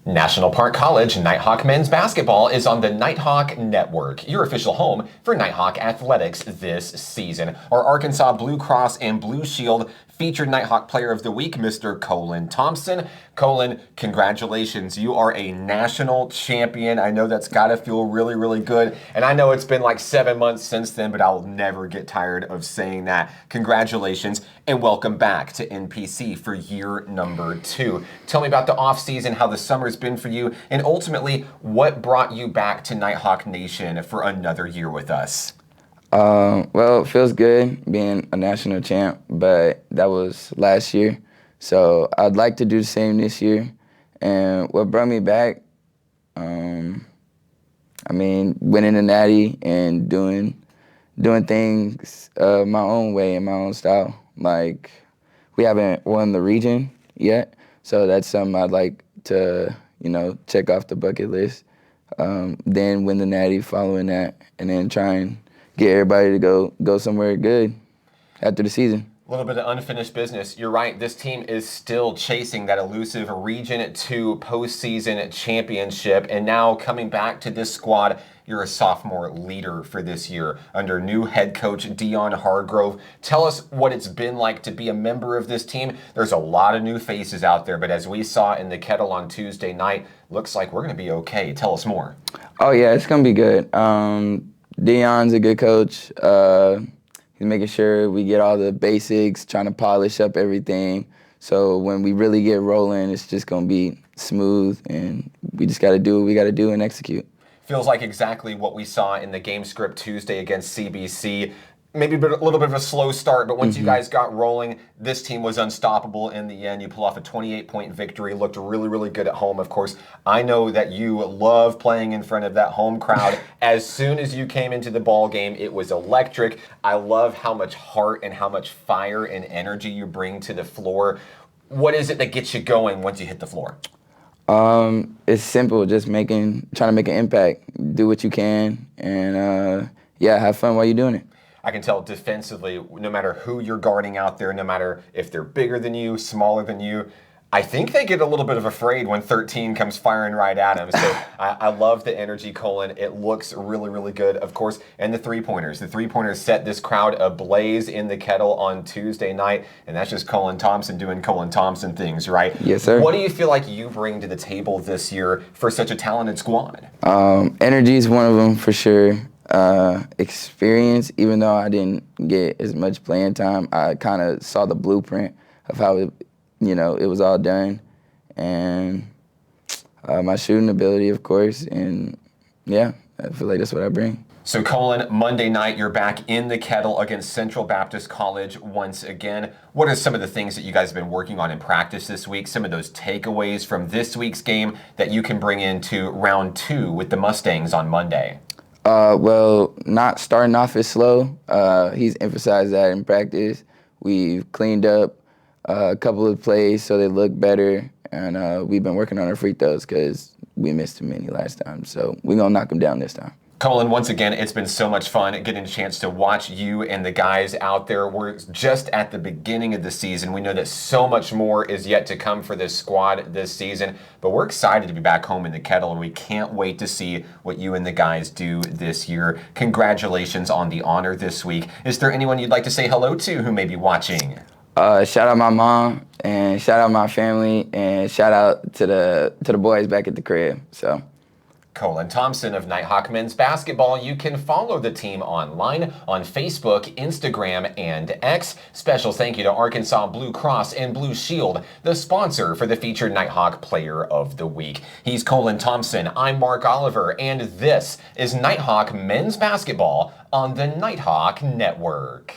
National Park College Nighthawk men's basketball is on the Nighthawk Network, your official home for Nighthawk athletics this season. Our Arkansas Blue Cross and Blue Shield featured Nighthawk Player of the Week, Mr. Colen Thompson. Colen, congratulations. You are a national champion. I know that's got to feel really, really good. And I know it's been like 7 months since then, but I'll never get tired of saying that. Congratulations and welcome back to NPC for year number 2. Tell me about the offseason, how the summer's been for you, and ultimately, what brought you back to Nighthawk Nation for another year with us? Well, it feels good being a national champ, but that was last year. So I'd like to do the same this year. And what brought me back, winning the Natty and doing things my own way and my own style. Like, we haven't won the region yet, so that's something I'd like to, check off the bucket list. Then win the Natty following that, and then try and get everybody to go somewhere good after the season. A little bit of unfinished business. You're right. This team is still chasing that elusive Region 2 postseason championship. And now coming back to this squad, you're a sophomore leader for this year under new head coach Dion Hargrove. Tell us what it's been like to be a member of this team. There's a lot of new faces out there, but as we saw in the Kettle on Tuesday night, looks like we're going to be okay. Tell us more. Oh, yeah, it's going to be good. Dion's a good coach. He's making sure we get all the basics, trying to polish up everything. So when we really get rolling, it's just going to be smooth, and we just got to do what we got to do and execute. Feels like exactly what we saw in the game script Tuesday against CBC. Maybe a little bit of a slow start, but once you guys got rolling, this team was unstoppable in the end. You pull off a 28-point victory, looked really, really good at home. Of course, I know that you love playing in front of that home crowd. As soon as you came into the ball game, it was electric. I love how much heart and how much fire and energy you bring to the floor. What is it that gets you going once you hit the floor? It's simple, just trying to make an impact. Do what you can, and have fun while you're doing it. I can tell defensively, no matter who you're guarding out there, no matter if they're bigger than you, smaller than you, I think they get a little bit of afraid when 13 comes firing right at them. So I love the energy, Colen. It looks really, really good, of course. And the three-pointers. The three-pointers set this crowd ablaze in the Kettle on Tuesday night, and that's just Colen Thompson doing Colen Thompson things, right? Yes, sir. What do you feel like you bring to the table this year for such a talented squad? Energy is one of them for sure. Experience, even though I didn't get as much playing time, I kind of saw the blueprint of how it was all done, and my shooting ability, of course, and I feel like that's what I bring. So Colen, Monday night, you're back in the Kettle against Central Baptist College once again. What are some of the things that you guys have been working on in practice this week? Some of those takeaways from this week's game that you can bring into round 2 with the Mustangs on Monday? Well, not starting off as slow. He's emphasized that in practice. We've cleaned up a couple of plays so they look better, and we've been working on our free throws because we missed too many last time. So we're going to knock them down this time. Colen, once again, it's been so much fun getting a chance to watch you and the guys out there. We're just at the beginning of the season. We know that so much more is yet to come for this squad this season, but we're excited to be back home in the Kettle, and we can't wait to see what you and the guys do this year. Congratulations on the honor this week. Is there anyone you'd like to say hello to who may be watching? Shout out my mom, and shout out my family, and shout out to the boys back at the crib. So. Colen Thompson of Nighthawk men's basketball. You can follow the team online on Facebook, Instagram, and X. Special thank you to Arkansas Blue Cross and Blue Shield, the sponsor for the featured Nighthawk Player of the Week. He's Colen Thompson. I'm Mark Oliver, and this is Nighthawk men's basketball on the Nighthawk Network.